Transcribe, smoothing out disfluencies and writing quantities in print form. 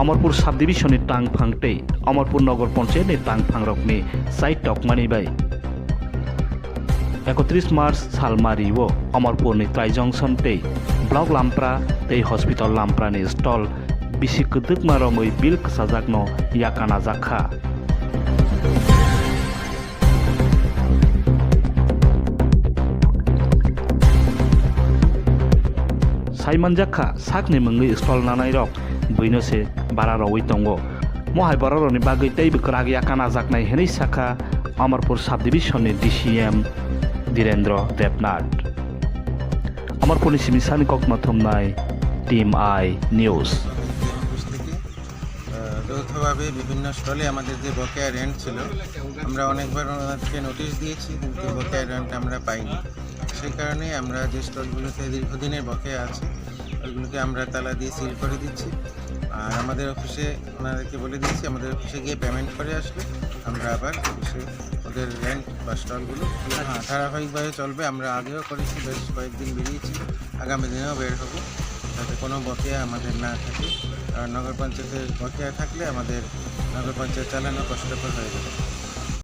अमरपुर सब डिविजननि टांगफां तै अमरपुर नगर पंचायतनि टांगफां रकनि site टकमानि bye 31 मार्च सालमारिओ अमरपुरनि try junction तै ब्लक लामप्रा तै हस्पिटल लामप्रानि स्टल बिसि गोदोक मारमै बिल साजाकनो याकाना जाखा साइमानजाखा साकनि मंगै स्टल नानाय रक बैनोसे बारा रवै दंगो महाय बररनि बागै तैबो क्राग याकाना जाकनाय हेनै साखा अमरपुर सब डिविजननि DCM धीरेन्द्र देबनाथ अमरपुरनि सिमिसानि ककमाथमनाय टीम आई নিউজ যৌথভাবে বিভিন্ন স্টলে আমাদের যে বকেয়া রেন্ট ছিল আমরা অনেকবার ওনাদেরকে নোটিশ দিয়েছি, কিন্তু বকেয়া রেন্ট আমরা পাইনি। সেই কারণে আমরা যে স্টলগুলোতে দীর্ঘদিনের বকেয়া আছে ওইগুলোকে আমরা তালা দিয়ে সিল করে দিচ্ছি। আর আমাদের অফিসে ওনাদেরকে বলে দিচ্ছি আমাদের অফিসে গিয়ে পেমেন্ট করে আসলে আমরা আবার অফিসে ওদের রেন্ট বা স্টলগুলো ধারাবাহিকভাবে চলবে। আমরা আগেও করেছি, বেশ কয়েকদিন বেরিয়েছি, আগামী দিনেও বের হব, যাতে কোনো বকেয়া আমাদের না থাকে। কারণ নগর পঞ্চায়েতের বকেয়া থাকলে আমাদের নগর পঞ্চায়েত চালানো কষ্টকর হয়ে যাবে।